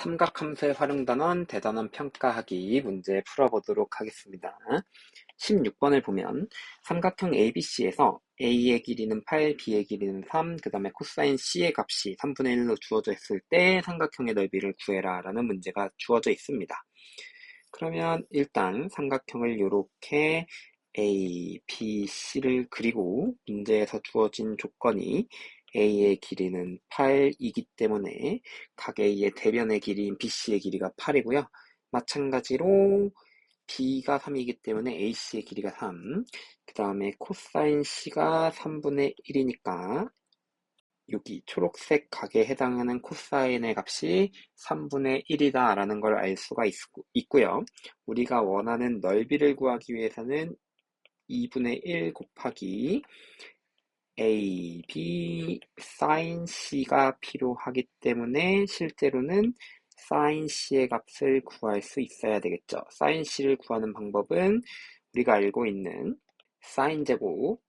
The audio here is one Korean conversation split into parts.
삼각함수의 활용단원 대단원 평가하기 문제 풀어보도록 하겠습니다. 16번을 보면 삼각형 ABC에서 A의 길이는 8, B의 길이는 3, 그 다음에 코사인 C의 값이 3분의 1로 주어져 있을 때 삼각형의 넓이를 구해라 라는 문제가 주어져 있습니다. 그러면 일단 삼각형을 이렇게 A, B, C를 그리고 문제에서 주어진 조건이 A의 길이는 8이기 때문에 각 A의 대변의 길이인 BC의 길이가 8이고요. 마찬가지로 B가 3이기 때문에 AC의 길이가 3, 그 다음에 코사인 C가 3분의 1이니까 여기 초록색 각에 해당하는 코사인의 값이 3분의 1이다 라는 걸 알 수가 있고요. 우리가 원하는 넓이를 구하기 위해서는 2분의 1 곱하기 A, B, sin C가 필요하기 때문에 실제로는 sin C의 값을 구할 수 있어야 되겠죠. sin C를 구하는 방법은 우리가 알고 있는 sin 제곱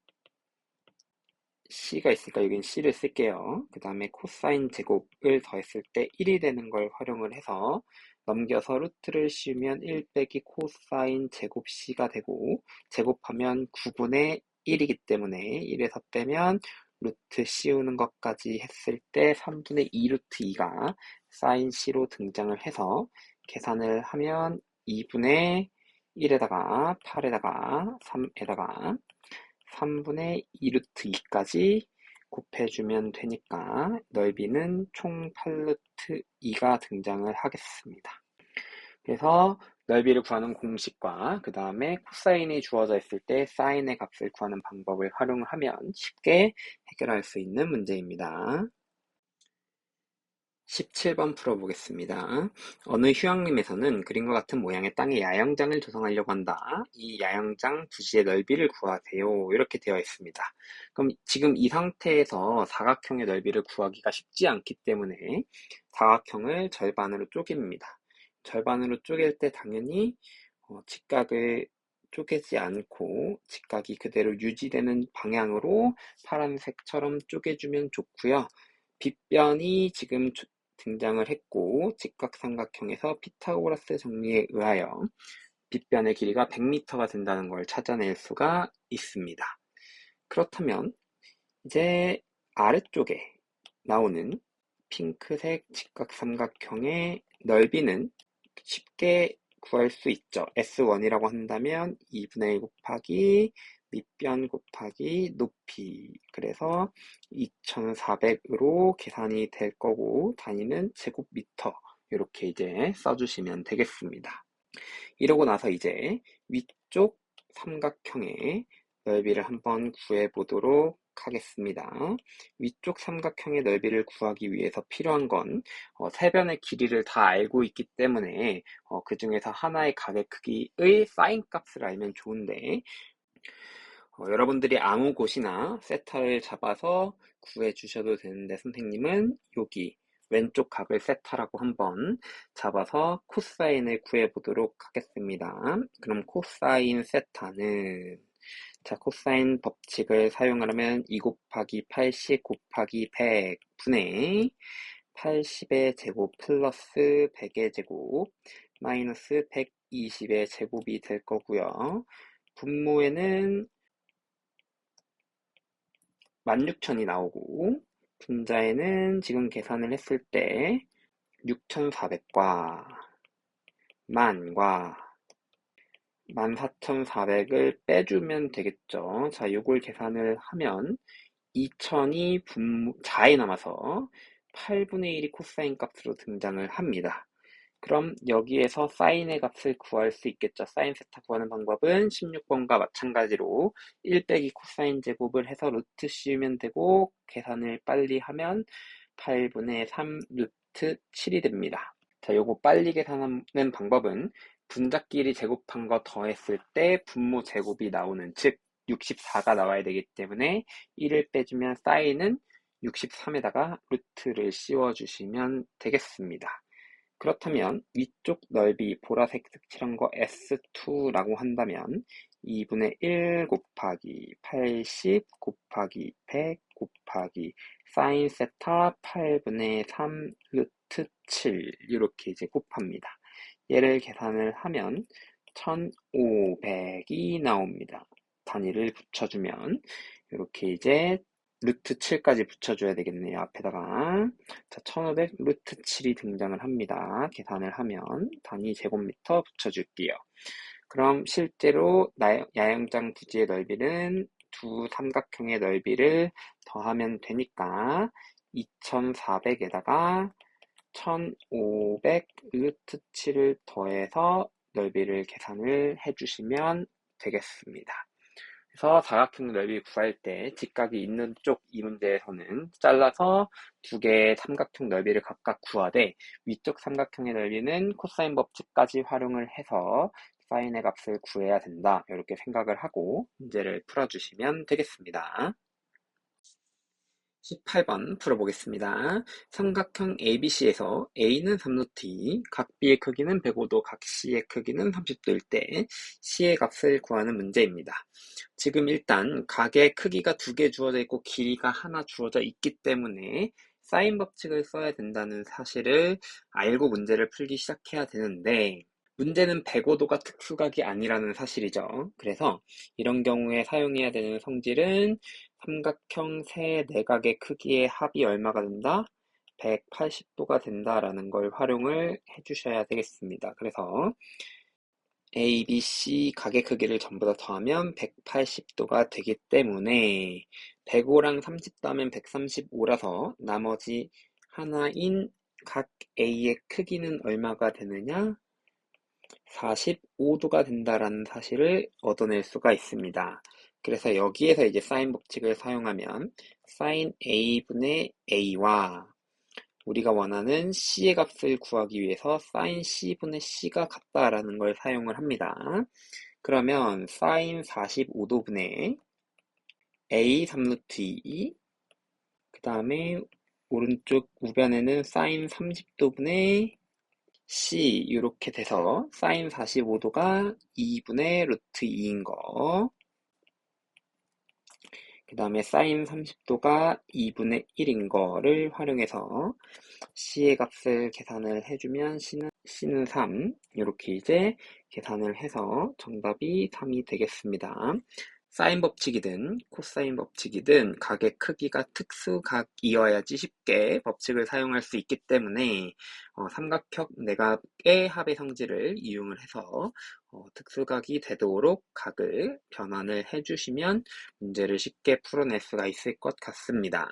C가 있으니까 여긴 C를 쓸게요. 그 다음에 코사인 제곱을 더했을 때 1이 되는 걸 활용을 해서 넘겨서 루트를 씌우면 1 빼기 코사인 제곱 C가 되고 제곱하면 9분의 1이기 때문에 1에서 빼면 루트 씌우는 것까지 했을 때 3분의 2 루트 2가 사인 C로 등장을 해서 계산을 하면 2분의 1에다가 8에다가 3에다가 3분의 2 루트 2까지 곱해주면 되니까 넓이는 총 8루트 2가 등장을 하겠습니다. 그래서 넓이를 구하는 공식과 그 다음에 코사인이 주어져 있을 때 사인의 값을 구하는 방법을 활용을 하면 쉽게 해결할 수 있는 문제입니다. 17번 풀어보겠습니다. 어느 휴양림에서는 그림과 같은 모양의 땅에 야영장을 조성하려고 한다. 이 야영장 부지의 넓이를 구하세요. 이렇게 되어 있습니다. 그럼 지금 이 상태에서 사각형의 넓이를 구하기가 쉽지 않기 때문에 사각형을 절반으로 쪼갭니다. 절반으로 쪼갤 때 당연히 직각을 쪼개지 않고 직각이 그대로 유지되는 방향으로 파란색처럼 쪼개주면 좋고요. 빗변이 지금 등장을 했고 직각삼각형에서 피타고라스 정리에 의하여 빗변의 길이가 100m가 된다는 걸 찾아낼 수가 있습니다. 그렇다면 이제 아래쪽에 나오는 핑크색 직각삼각형의 넓이는 쉽게 구할 수 있죠. S1이라고 한다면 2분의 1 곱하기 밑변 곱하기 높이, 그래서 2400으로 계산이 될 거고 단위는 제곱미터, 이렇게 이제 써주시면 되겠습니다. 이러고 나서 이제 위쪽 삼각형의 넓이를 한번 구해보도록 하겠습니다. 위쪽 삼각형의 넓이를 구하기 위해서 필요한 건 세 변의 길이를 다 알고 있기 때문에 그 중에서 하나의 각의 크기의 사인 값을 알면 좋은데 여러분들이 아무 곳이나 세타를 잡아서 구해 주셔도 되는데 선생님은 여기 왼쪽 각을 세타라고 한번 잡아서 코사인을 구해 보도록 하겠습니다. 그럼 코사인 세타는 코사인 법칙을 사용하면 2 곱하기 80 곱하기 100 분의 80의 제곱 플러스 100의 제곱 마이너스 120의 제곱이 될 거고요. 분모에는 16,000이 나오고 분자에는 지금 계산을 했을 때 6,400과 만과 14,400을 빼주면 되겠죠. 자, 요걸 계산을 하면 2,000이 자에 남아서 8분의 1이 코사인 값으로 등장을 합니다. 그럼 여기에서 사인의 값을 구할 수 있겠죠. 사인 세타 구하는 방법은 16번과 마찬가지로 1 빼기 코사인 제곱을 해서 루트 씌우면 되고 계산을 빨리 하면 8분의 3 루트 7이 됩니다. 자, 요거 빨리 계산하는 방법은 분자끼리 제곱한 거 더했을 때 분모 제곱이 나오는, 즉 64가 나와야 되기 때문에 1을 빼주면 사인은 63에다가 루트를 씌워주시면 되겠습니다. 그렇다면 위쪽 넓이 보라색 색칠한 거 S2라고 한다면 2분의 1 곱하기 80 곱하기 100 곱하기 사인 세타 8분의 3 루트 7 이렇게 이제 곱합니다. 얘를 계산을 하면 1500이 나옵니다. 단위를 붙여주면 이렇게 이제 루트 7까지 붙여줘야 되겠네요. 앞에다가. 자, 1500 루트 7이 등장을 합니다. 계산을 하면 단위 제곱미터 붙여줄게요. 그럼 실제로 야영장 부지의 넓이는 두 삼각형의 넓이를 더하면 되니까 2400에다가 1500 루트 7을 더해서 넓이를 계산을 해주시면 되겠습니다. 그래서 사각형 넓이 구할 때 직각이 있는 쪽 이 문제에서는 잘라서 두 개의 삼각형 넓이를 각각 구하되 위쪽 삼각형의 넓이는 코사인 법칙까지 활용을 해서 사인의 값을 구해야 된다. 이렇게 생각을 하고 문제를 풀어주시면 되겠습니다. 18번 풀어보겠습니다. 삼각형 ABC에서 A는 3루트 2, 각 B의 크기는 105도, 각 C의 크기는 30도일 때 C의 값을 구하는 문제입니다. 지금 일단 각의 크기가 두 개 주어져 있고 길이가 하나 주어져 있기 때문에 사인 법칙을 써야 된다는 사실을 알고 문제를 풀기 시작해야 되는데 문제는 105도가 특수각이 아니라는 사실이죠. 그래서 이런 경우에 사용해야 되는 성질은 삼각형 세 내각의 크기의 합이 얼마가 된다? 180도가 된다라는 걸 활용을 해주셔야 되겠습니다. 그래서 A, B, C 각의 크기를 전부 다 더하면 180도가 되기 때문에 105랑 30 더하면 135라서 나머지 하나인 각 A의 크기는 얼마가 되느냐? 45도가 된다라는 사실을 얻어낼 수가 있습니다. 그래서 여기에서 이제 사인 법칙을 사용하면 사인 A분의 A와 우리가 원하는 C의 값을 구하기 위해서 사인 C분의 C가 같다라는 걸 사용을 합니다. 그러면 사인 45도분의 A 3루트 2, 그 다음에 오른쪽 우변에는 사인 30도분의 C 이렇게 돼서 사인 45도가 2분의 루트 2인 거, 그 다음에 사인 30도가 2분의 1인 거를 활용해서 C의 값을 계산을 해주면 C는 3 이렇게 이제 계산을 해서 정답이 3이 되겠습니다. 사인 법칙이든 코사인 법칙이든 각의 크기가 특수각이어야지 쉽게 법칙을 사용할 수 있기 때문에 삼각형 내각의 합의 성질을 이용을 해서 특수각이 되도록 각을 변환을 해주시면 문제를 쉽게 풀어낼 수가 있을 것 같습니다.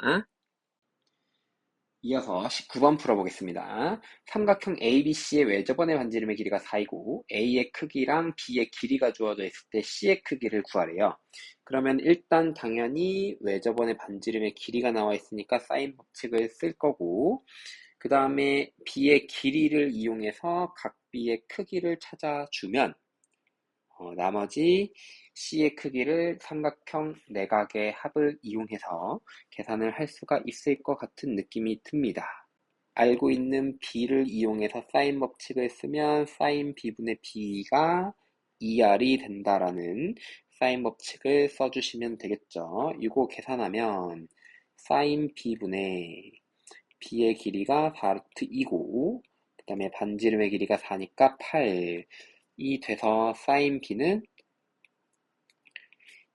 이어서 19번 풀어보겠습니다. 삼각형 ABC의 외접원의 반지름의 길이가 4이고 A의 크기랑 B의 길이가 주어져 있을 때 C의 크기를 구하래요. 그러면 일단 당연히 외접원의 반지름의 길이가 나와 있으니까 사인 법칙을 쓸 거고 그 다음에 B의 길이를 이용해서 각 B의 크기를 찾아주면 나머지 C의 크기를 삼각형 내각의 합을 이용해서 계산을 할 수가 있을 것 같은 느낌이 듭니다. 알고 있는 B를 이용해서 사인 법칙을 쓰면 사인 B분의 B가 2R이 된다라는 사인 법칙을 써주시면 되겠죠. 이거 계산하면 사인 B분의 B의 길이가 4루트 2고 그 다음에 반지름의 길이가 4니까 8이 돼서 사인 B는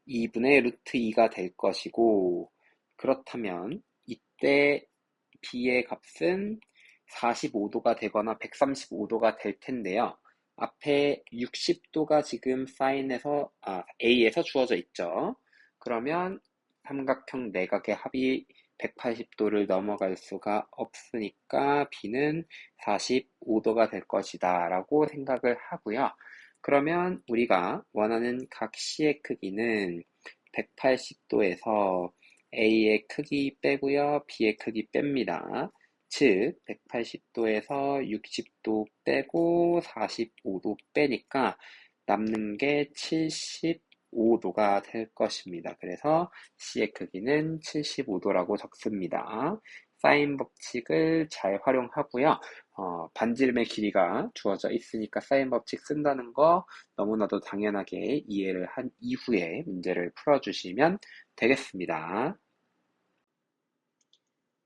2분의 루트 2가 될 것이고 그렇다면 이때 B의 값은 45도가 되거나 135도가 될 텐데요. 앞에 60도가 지금 A에서 주어져 있죠. 그러면 삼각형 내각의 합이 180도를 넘어갈 수가 없으니까 B는 45도가 될 것이다 라고 생각을 하고요. 그러면 우리가 원하는 각 C의 크기는 180도에서 A의 크기 빼고요. B의 크기 뺍니다. 즉 180도에서 60도 빼고 45도 빼니까 남는 게 75도가 될 것입니다. 그래서 C의 크기는 75도라고 적습니다. 사인 법칙을 잘 활용하고요. 반지름의 길이가 주어져 있으니까 사인 법칙 쓴다는 거 너무나도 당연하게 이해를 한 이후에 문제를 풀어주시면 되겠습니다.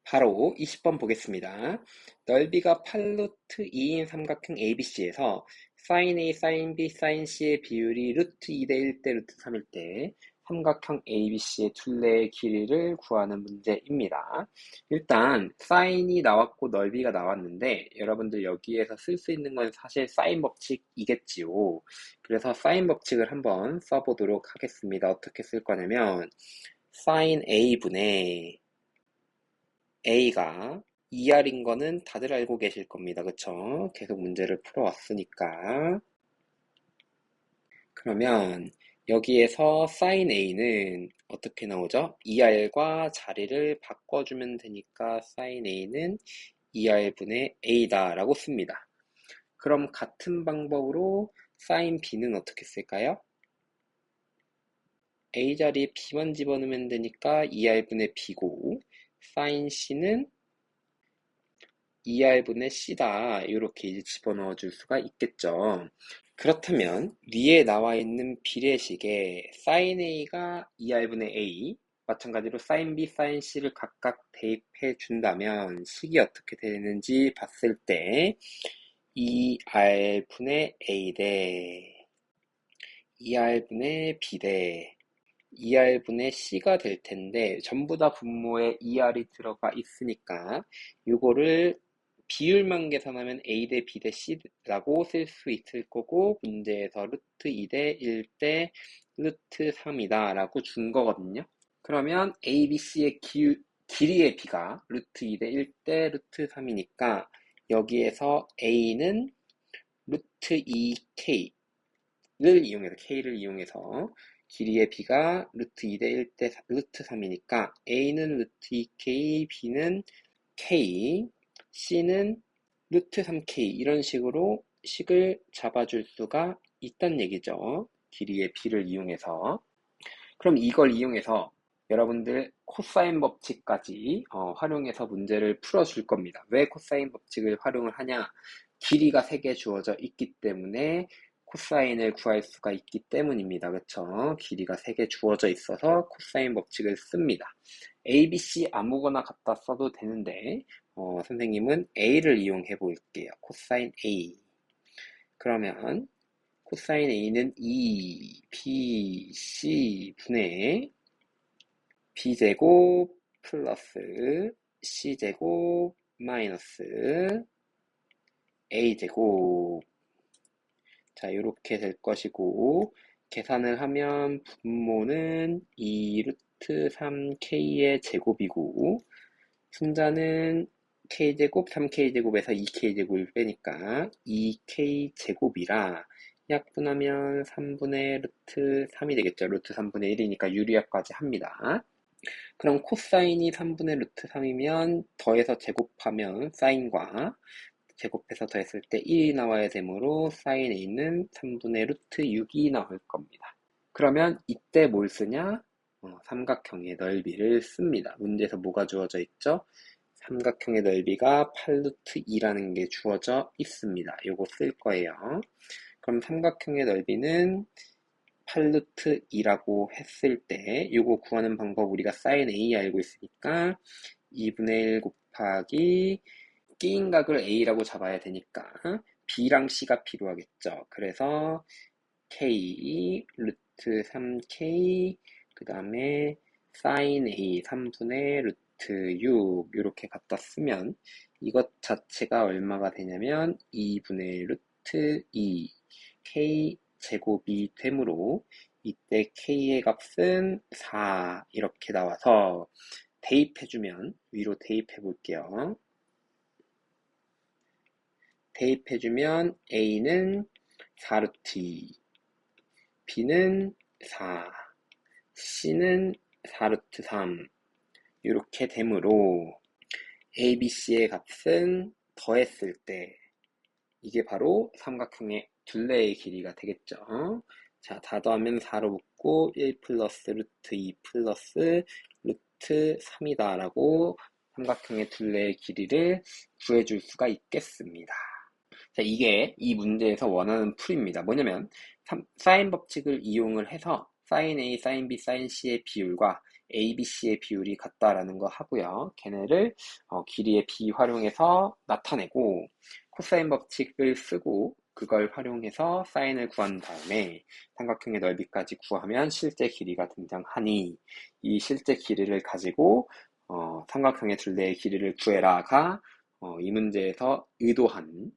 바로 20번 보겠습니다. 넓이가 8루트 2인 삼각형 ABC에서 sin A, sin B, sin C의 비율이 루트 2대 1대 루트 3일 때 삼각형 ABC의 둘레의 길이를 구하는 문제입니다. 일단 사인이 나왔고 넓이가 나왔는데 여러분들 여기에서 쓸 수 있는 건 사실 사인 법칙이겠지요. 그래서 사인 법칙을 한번 써보도록 하겠습니다. 어떻게 쓸 거냐면 sin A분의 A가 2R인 거는 다들 알고 계실 겁니다. 그쵸? 계속 문제를 풀어왔으니까. 그러면 여기에서 sin A는 어떻게 나오죠? 2R과 자리를 바꿔주면 되니까 sin A는 2R분의 A다 라고 씁니다. 그럼 같은 방법으로 sin B는 어떻게 쓸까요? A 자리에 B만 집어넣으면 되니까 2R분의 B고 sin C는 2R분의 C다 이렇게 이제 집어넣어 줄 수가 있겠죠. 그렇다면 위에 나와 있는 비례식에 sin A가 2R분의 A 마찬가지로 sin B, sin C를 각각 대입해 준다면 식이 어떻게 되는지 봤을 때 2R분의 A 대 2R분의 B 대 2R분의 C가 될 텐데 전부 다 분모에 2R이 들어가 있으니까 이거를 비율만 계산하면 A 대 B 대 C라고 쓸 수 있을 거고 문제에서 루트 2 대 1 대 루트 3이다 라고 준 거거든요. 그러면 A, B, C의 길이의 B가 루트 2 대 1 대 루트 3이니까 여기에서 A는 루트 2K를 이용해서 K를 이용해서 길이의 B가 루트 2 대 1 대 루트 3이니까 A는 루트 2K, B는 K, C는 루트 3K 이런 식으로 식을 잡아줄 수가 있다는 얘기죠. 길이의 B를 이용해서. 그럼 이걸 이용해서 여러분들 코사인 법칙까지 활용해서 문제를 풀어줄 겁니다. 왜 코사인 법칙을 활용을 하냐? 길이가 3개 주어져 있기 때문에 코사인을 구할 수가 있기 때문입니다. 그렇죠? 길이가 3개 주어져 있어서 코사인 법칙을 씁니다. A, B, C 아무거나 갖다 써도 되는데 선생님은 A를 이용해 볼게요. 코사인 A. 그러면 코사인 A는 2BC 분의 B제곱 플러스 C제곱 마이너스 A제곱. 자, 이렇게 될 것이고 계산을 하면 분모는 2루트 3K의 제곱이고 분자는 K제곱 3K제곱에서 2K제곱을 빼니까 2K제곱이라 약분하면 3분의 루트 3이 되겠죠. 루트 3분의 1이니까 유리합까지 합니다. 그럼 코사인이 3분의 루트 3이면 더해서 제곱하면 사인과 제곱해서 더했을 때 1이 나와야 되므로 사인 A는 3분의 루트 6이 나올 겁니다. 그러면 이때 뭘 쓰냐? 삼각형의 넓이를 씁니다. 문제에서 뭐가 주어져 있죠? 삼각형의 넓이가 8루트 2라는 게 주어져 있습니다. 요거 쓸 거예요. 그럼 삼각형의 넓이는 8루트 2라고 했을 때 요거 구하는 방법 우리가 sin A 알고 있으니까 2분의 1 곱하기 끼인 각을 A라고 잡아야 되니까 B랑 C가 필요하겠죠. 그래서 K 루트 3K 그 다음에 sin A 3분의 루트 6 이렇게 갖다 쓰면 이것 자체가 얼마가 되냐면 2분의 루트 2 K 제곱이 되므로 이때 K의 값은 4 이렇게 나와서 대입해주면 위로 대입해 볼게요. 대입해주면 A는 4루트 2, B는 4, C는 4루트 3 이렇게 되므로 A, B, C의 값은 더했을 때 이게 바로 삼각형의 둘레의 길이가 되겠죠. 자, 다 더하면 4로 붙고 1 플러스 루트 2 플러스 루트 3이다 라고 삼각형의 둘레의 길이를 구해줄 수가 있겠습니다. 자, 이게 이 문제에서 원하는 풀입니다. 뭐냐면 사인 법칙을 이용을 해서 sin A, sin B, sin C의 비율과 ABC의 비율이 같다라는 거 하고요. 걔네를 길이의 비활용해서 나타내고 코사인 법칙을 쓰고 그걸 활용해서 사인을 구한 다음에 삼각형의 넓이까지 구하면 실제 길이가 등장하니 이 실제 길이를 가지고 삼각형의 둘레의 길이를 구해라가 이 문제에서 의도한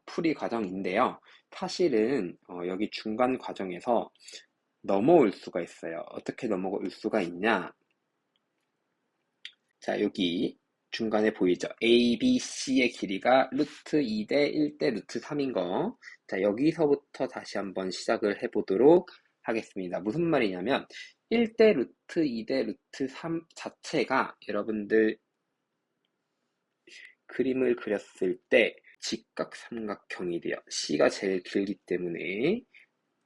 풀이 과정인데요. 사실은 여기 중간 과정에서 넘어올 수가 있어요. 어떻게 넘어올 수가 있냐? 자, 여기 중간에 보이죠? A, B, C의 길이가 루트 2대 1대 루트 3인 거. 자, 여기서부터 다시 한번 시작을 해보도록 하겠습니다. 무슨 말이냐면 1대 루트 2대 루트 3 자체가 여러분들 그림을 그렸을 때 직각삼각형이 돼요. C가 제일 길기 때문에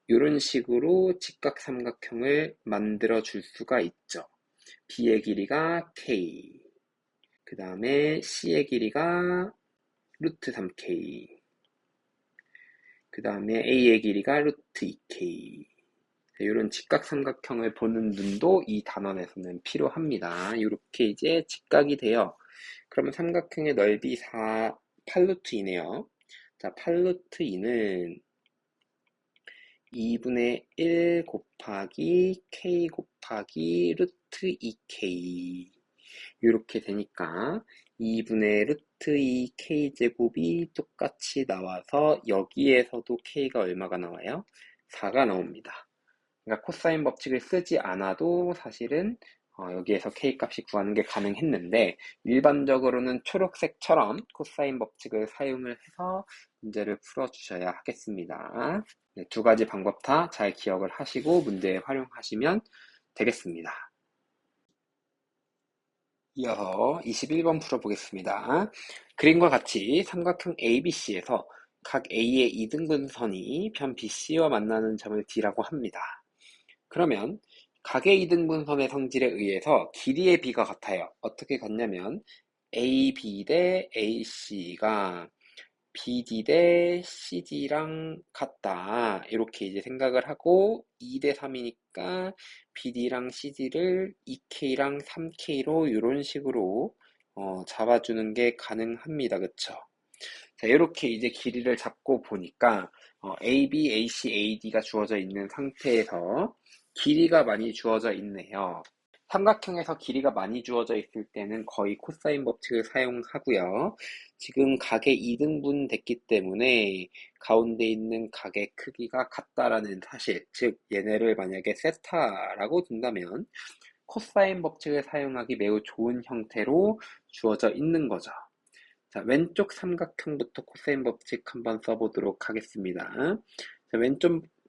이런 식으로 직각삼각형을 만들어 줄 수가 있죠. B의 길이가 K, 그 다음에 C의 길이가 루트 3K, 그 다음에 A의 길이가 루트 2K. 이런 직각삼각형을 보는 눈도 이 단원에서는 필요합니다. 이렇게 이제 직각이 돼요. 그러면 삼각형의 넓이 8루트 2네요. 자, 8루트 2는 2분의 1 곱하기 K 곱하기 루트 2K 이렇게 되니까 2분의 루트 2K제곱이 똑같이 나와서 여기에서도 K가 얼마가 나와요? 4가 나옵니다. 그러니까 코사인 법칙을 쓰지 않아도 사실은 여기에서 K 값이 구하는 게 가능했는데 일반적으로는 초록색처럼 코사인 법칙을 사용을 해서 문제를 풀어주셔야 하겠습니다. 네, 두 가지 방법 다 잘 기억을 하시고 문제에 활용하시면 되겠습니다. 이어서 21번 풀어보겠습니다. 그림과 같이 삼각형 ABC에서 각 A의 이등분선이 편 BC와 만나는 점을 D라고 합니다. 그러면 각의 이등분선의 성질에 의해서 길이의 비가 같아요. 어떻게 같냐면 AB 대 AC가 BD 대 CD랑 같다. 이렇게 이제 생각을 하고 2대 3이니까 BD랑 CD를 2K랑 3K로 이런 식으로 잡아주는 게 가능합니다. 그쵸? 자, 이렇게 이제 길이를 잡고 보니까 AB, AC, AD가 주어져 있는 상태에서 길이가 많이 주어져 있네요. 삼각형에서 길이가 많이 주어져 있을 때는 거의 코사인 법칙을 사용하고요. 지금 각의 2등분 됐기 때문에 가운데 있는 각의 크기가 같다라는 사실, 즉 얘네를 만약에 세타라고 둔다면 코사인 법칙을 사용하기 매우 좋은 형태로 주어져 있는 거죠. 자, 왼쪽 삼각형부터 코사인 법칙 한번 써보도록 하겠습니다. 자,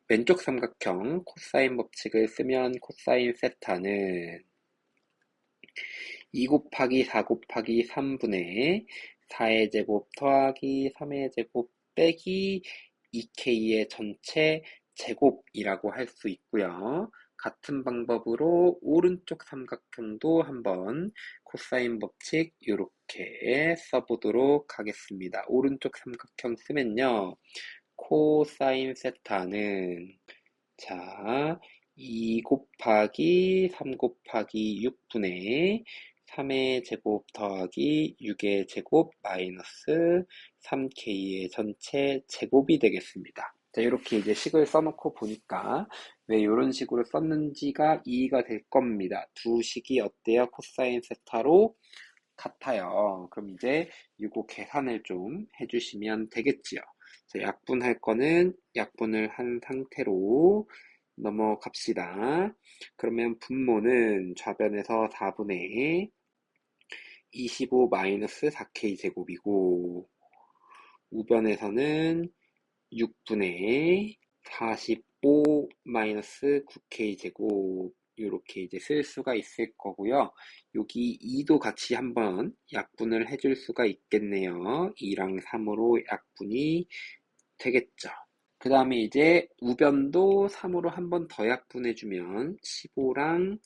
왼쪽 삼각형 코사인 법칙을 쓰면 코사인 세타는 2 곱하기 4 곱하기 3분의 4의 제곱 더하기 3의 제곱 빼기 2K의 전체 제곱이라고 할 수 있고요. 같은 방법으로 오른쪽 삼각형도 한번 코사인 법칙 이렇게 써보도록 하겠습니다. 오른쪽 삼각형 쓰면요. 코사인 세타는 자, 2 곱하기 3 곱하기 6분의 3의 제곱 더하기 6의 제곱 마이너스 3K의 전체 제곱이 되겠습니다. 자, 이렇게 이제 식을 써놓고 보니까 왜 이런 식으로 썼는지가 이해가 될 겁니다. 두 식이 어때요? 코사인 세타로 같아요. 그럼 이제 이거 계산을 좀 해주시면 되겠지요. 자, 약분할 거는 약분을 한 상태로 넘어갑시다. 그러면 분모는 좌변에서 4분의 25 마이너스 4K 제곱이고 우변에서는 6분의 45 마이너스 9K 제곱 이렇게 이제 쓸 수가 있을 거고요. 여기 2도 같이 한번 약분을 해줄 수가 있겠네요. 2랑 3으로 약분이 되겠죠. 그 다음에 이제 우변도 3으로 한 번 더 약분해주면 15랑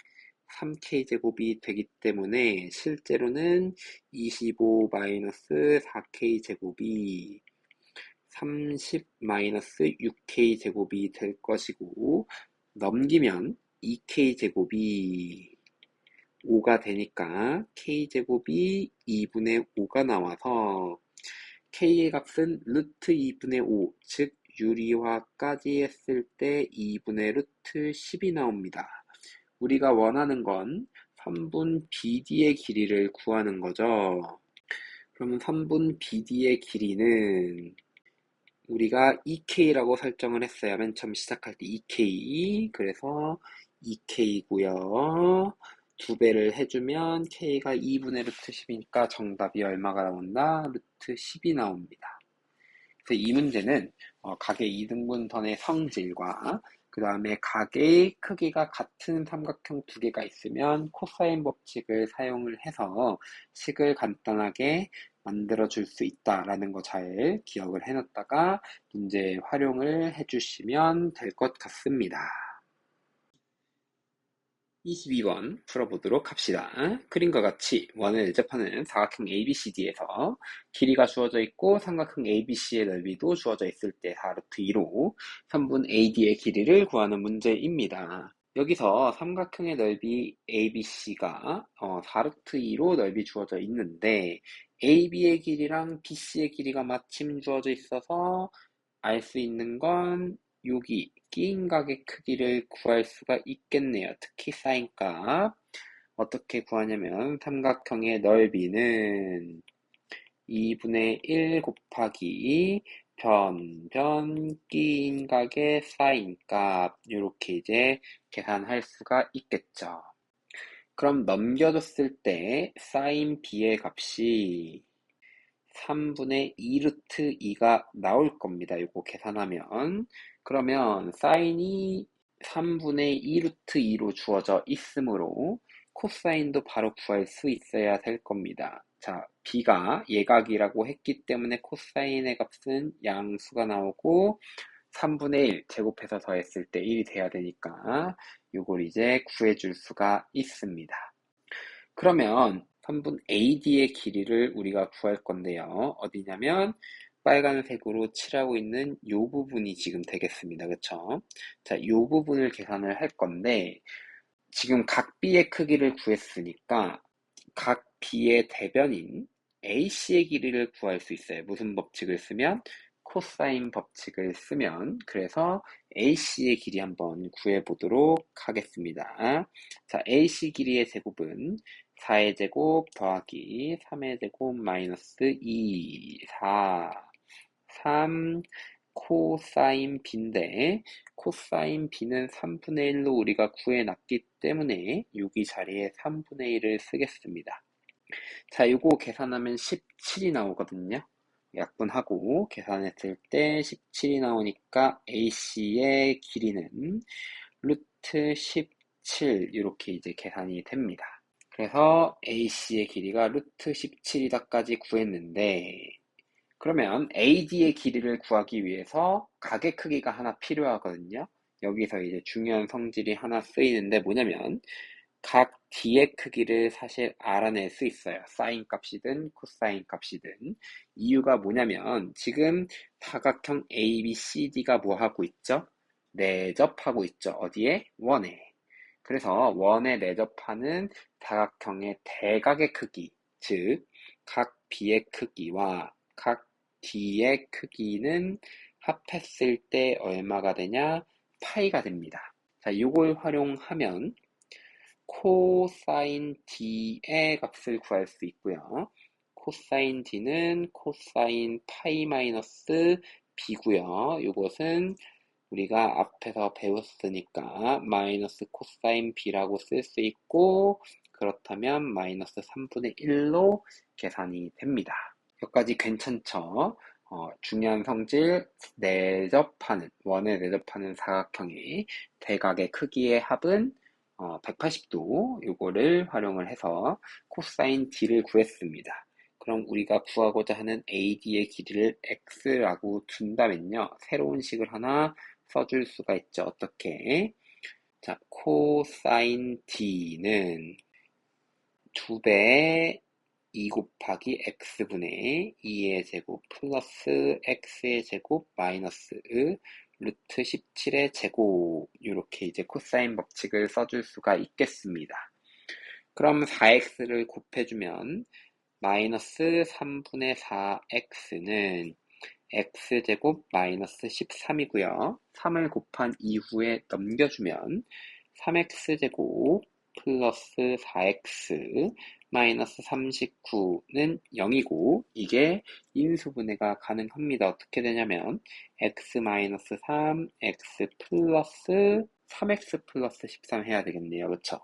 3K 제곱이 되기 때문에 실제로는 25 마이너스 4K 제곱이 30 마이너스 6K 제곱이 될 것이고 넘기면 2K 제곱이 5가 되니까 k제곱이 2분의 5가 나와서 k의 값은 루트 2분의 5, 즉 유리화까지 했을 때 2분의 루트 10이 나옵니다. 우리가 원하는 건 3분 BD의 길이를 구하는 거죠. 그러면 3분 BD의 길이는 우리가 2K라고 설정을 했어요. 맨 처음 시작할 때 2K. 그래서 2K고요. 두 배를 해주면 K가 2분의 루트 10이니까 정답이 얼마가 나온다? 루트 10이 나옵니다. 그래서 이 문제는 각의 이등분선의 성질과 그 다음에 각의 크기가 같은 삼각형 두 개가 있으면 코사인 법칙을 사용을 해서 식을 간단하게 만들어 줄 수 있다라는 거 잘 기억을 해놨다가 문제에 활용을 해주시면 될 것 같습니다. 22번 풀어보도록 합시다. 그림과 같이 원을 대접하는 사각형 ABCD에서 길이가 주어져 있고 삼각형 ABC의 넓이도 주어져 있을 때 4루트 2로 3분 AD의 길이를 구하는 문제입니다. 여기서 삼각형의 넓이 ABC가 4루트 2로 넓이 주어져 있는데 AB의 길이랑 BC의 길이가 마침 주어져 있어서 알 수 있는 건 여기 끼인 각의 크기를 구할 수가 있겠네요. 특히 사인값. 어떻게 구하냐면 삼각형의 넓이는 2분의 1 곱하기 변 끼인 각의 사인값 이렇게 이제 계산할 수가 있겠죠. 그럼 넘겨줬을 때 사인 b의 값이 3분의 2 루트 2가 나올 겁니다. 이거 계산하면. 그러면 사인이 3분의 2 루트 2로 주어져 있으므로 코사인도 바로 구할 수 있어야 될 겁니다. 자, b가 예각이라고 했기 때문에 코사인의 값은 양수가 나오고 3분의 1 제곱해서 더했을 때 1이 돼야 되니까 이걸 이제 구해줄 수가 있습니다. 그러면 3분 AD의 길이를 우리가 구할 건데요. 어디냐면 빨간색으로 칠하고 있는 이 부분이 지금 되겠습니다. 그쵸? 자, 이 부분을 계산을 할 건데 지금 각 B의 크기를 구했으니까 각 B의 대변인 AC의 길이를 구할 수 있어요. 무슨 법칙을 쓰면? 코사인 법칙을 쓰면. 그래서 AC의 길이 한번 구해보도록 하겠습니다. 자, AC 길이의 제곱은 4의 제곱 더하기 3의 제곱 마이너스 2, 4, 3, 코사인 B인데 코사인 B는 3분의 1로 우리가 구해놨기 때문에 여기 자리에 3분의 1을 쓰겠습니다. 자, 이거 계산하면 17이 나오거든요. 약분하고 계산했을 때 17이 나오니까 AC의 길이는 루트 17 이렇게 이제 계산이 됩니다. 그래서 AC의 길이가 루트 17이다까지 구했는데 그러면 AD의 길이를 구하기 위해서 각의 크기가 하나 필요하거든요. 여기서 이제 중요한 성질이 하나 쓰이는데 뭐냐면 각 D의 크기를 사실 알아낼 수 있어요. 사인 값이든 코사인 값이든. 이유가 뭐냐면 지금 사각형 ABCD가 뭐 하고 있죠? 내접하고 있죠. 어디에? 원에. 그래서 원에 내접하는 사각형의 대각의 크기, 즉 각 B의 크기와 각 D의 크기는 합했을 때 얼마가 되냐? 파이가 됩니다. 자, 이걸 활용하면 코사인 D의 값을 구할 수 있고요. 코사인 D는 코사인 파이 마이너스 B고요. 이것은 우리가 앞에서 배웠으니까 마이너스 코사인 B라고 쓸 수 있고 그렇다면 마이너스 3분의 1로 계산이 됩니다. 여기까지 괜찮죠? 중요한 성질 원에 내접하는 사각형의 대각의 크기의 합은 180도 요거를 활용을 해서 코사인 D를 구했습니다. 그럼 우리가 구하고자 하는 AD의 길이를 X라고 둔다면요. 새로운 식을 하나 써줄 수가 있죠. 어떻게? 자, 코사인 D는 2배의 2 곱하기 x분의 2의 제곱 플러스 x의 제곱 마이너스 루트 17의 제곱 이렇게 이제 코사인 법칙을 써줄 수가 있겠습니다. 그럼 4x를 곱해주면 마이너스 3분의 4x는 x제곱 마이너스 13이고요. 3을 곱한 이후에 넘겨주면 3x제곱 플러스 4x 마이너스 39는 0이고 이게 인수분해가 가능합니다. 어떻게 되냐면 x 마이너스 3, x 플러스 3x 플러스 13 해야 되겠네요. 그쵸?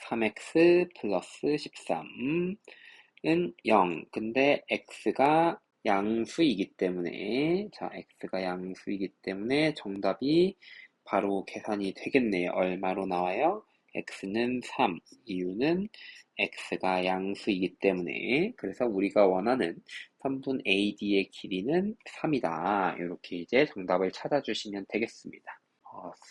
3x 플러스 13은 0. 근데 x가 양수이기 때문에 x가 양수이기 때문에 정답이 바로 계산이 되겠네요. 얼마로 나와요? x는 3. 이유는 x가 양수이기 때문에. 그래서 우리가 원하는 3분 AD의 길이는 3이다. 이렇게 이제 정답을 찾아주시면 되겠습니다.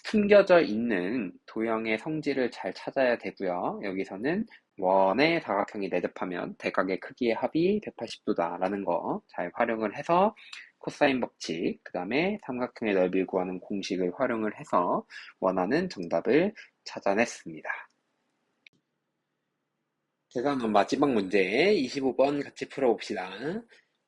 숨겨져 있는 도형의 성질을 잘 찾아야 되고요. 여기서는 원의 사각형이 내접하면 대각의 크기의 합이 180도다 라는 거 잘 활용을 해서 코사인 법칙, 그 다음에 삼각형의 넓이를 구하는 공식을 활용을 해서 원하는 정답을 찾아냈습니다. 계산은 마지막 문제 25번 같이 풀어봅시다.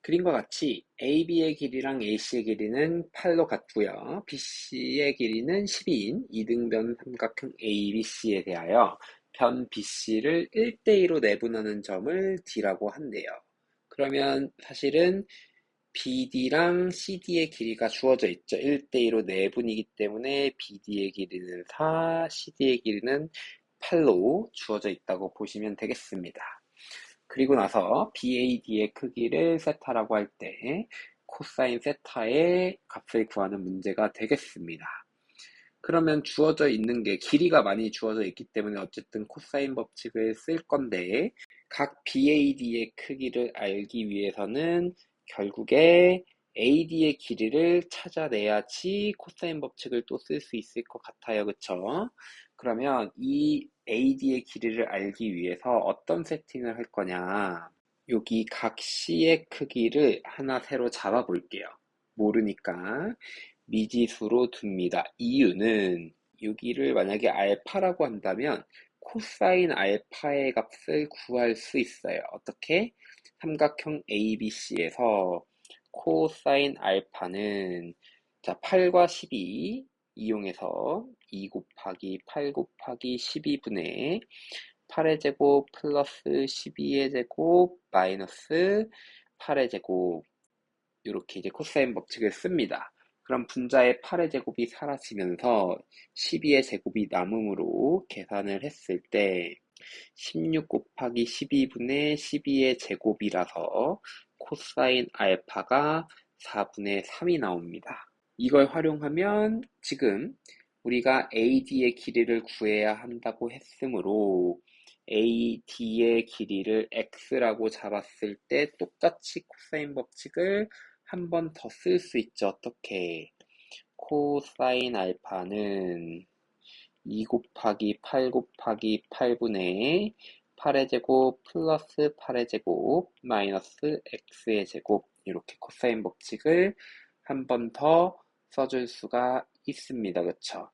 그림과 같이 AB의 길이랑 AC의 길이는 8로 같고요. BC의 길이는 12인 이등변 삼각형 ABC에 대하여 변 BC를 1대2로 내분하는 점을 D라고 한대요. 그러면 사실은 BD랑 CD의 길이가 주어져 있죠. 1대2로 내분이기 때문에 BD의 길이는 4, CD의 길이는 8로 주어져 있다고 보시면 되겠습니다. 그리고 나서 BAD의 크기를 세타라고 할 때 코사인 세타의 값을 구하는 문제가 되겠습니다. 그러면 주어져 있는 게 길이가 많이 주어져 있기 때문에 어쨌든 코사인 법칙을 쓸 건데 각 BAD의 크기를 알기 위해서는 결국에 AD의 길이를 찾아내야지 코사인 법칙을 또 쓸 수 있을 것 같아요. 그쵸? 그러면 이 AD의 길이를 알기 위해서 어떤 세팅을 할 거냐? 여기 각 C의 크기를 하나 새로 잡아 볼게요. 모르니까 미지수로 둡니다. 이유는 여기를 만약에 알파라고 한다면 코사인 알파의 값을 구할 수 있어요. 어떻게? 삼각형 ABC에서 코사인 알파는 8과 12 이용해서 2 곱하기 8 곱하기 12분의 8의 제곱 플러스 12의 제곱 마이너스 8의 제곱 이렇게 이제 코사인 법칙을 씁니다. 그럼 분자의 8의 제곱이 사라지면서 12의 제곱이 남음으로 계산을 했을 때 16 곱하기 12분의 12의 제곱이라서 코사인 알파가 4분의 3이 나옵니다. 이걸 활용하면 지금 우리가 AD의 길이를 구해야 한다고 했으므로 AD의 길이를 X라고 잡았을 때 똑같이 코사인 법칙을 한 번 더 쓸 수 있죠. 어떻게? 코사인 알파는 2 곱하기 8 곱하기 8분의 8의 제곱 플러스 8의 제곱 마이너스 x의 제곱 이렇게 코사인 법칙을 한 번 더 써줄 수가 있습니다. 그쵸?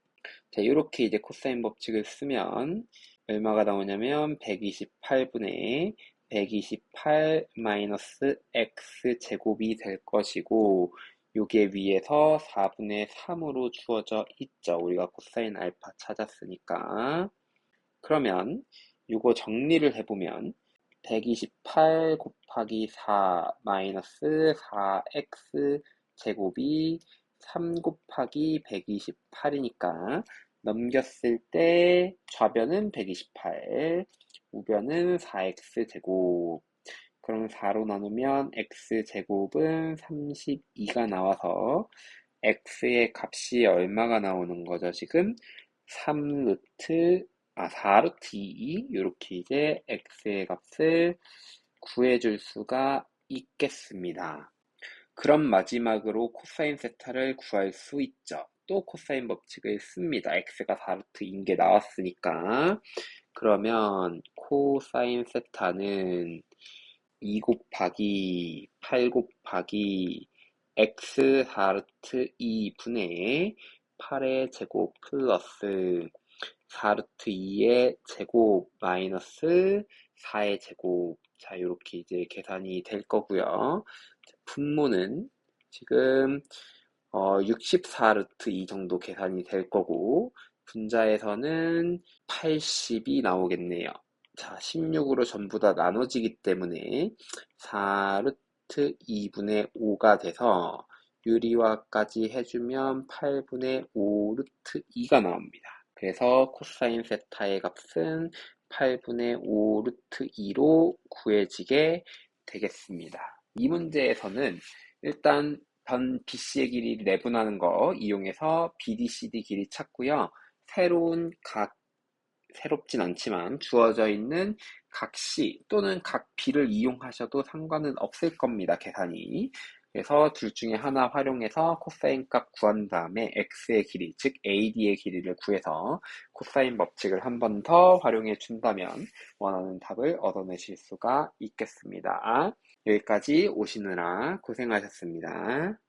자, 이렇게 이제 코사인 법칙을 쓰면 얼마가 나오냐면 128분의 128 마이너스 x 제곱이 될 것이고 요게 위에서 4분의 3으로 주어져 있죠. 우리가 코사인 알파 찾았으니까. 그러면 요거 정리를 해보면 128 곱하기 4 마이너스 4x 제곱이 3 곱하기 128이니까 넘겼을 때 좌변은 128, 우변은 4x 제곱. 그럼 4로 나누면 x 제곱은 32가 나와서 x의 값이 얼마가 나오는 거죠? 지금 4루트 2 이렇게 이제 x의 값을 구해줄 수가 있겠습니다. 그럼 마지막으로 코사인 세타를 구할 수 있죠. 또 코사인 법칙을 씁니다. x가 4루트인 게 나왔으니까. 그러면 코사인 세타는 2 곱하기 8 곱하기 x 4루트 2분의 8의 제곱 플러스 4루트 2의 제곱 마이너스 4의 제곱. 자, 이렇게 이제 계산이 될 거고요. 분모는 지금 64루트 2 정도 계산이 될 거고, 분자에서는 80이 나오겠네요. 자, 16으로 전부 다 나눠지기 때문에 4루트 2분의 5가 돼서 유리화까지 해주면 8분의 5루트 2가 나옵니다. 그래서 코사인 세타의 값은 8분의 5루트 2로 구해지게 되겠습니다. 이 문제에서는 일단 전 BC의 길이를 내분하는 거 이용해서 BD, CD 길이 찾고요. 새롭진 않지만 주어져 있는 각 C 또는 각 B를 이용하셔도 상관은 없을 겁니다. 계산이. 그래서 둘 중에 하나 활용해서 코사인 값 구한 다음에 X의 길이, 즉 AD의 길이를 구해서 코사인 법칙을 한 번 더 활용해 준다면 원하는 답을 얻어내실 수가 있겠습니다. 여기까지 오시느라 고생하셨습니다.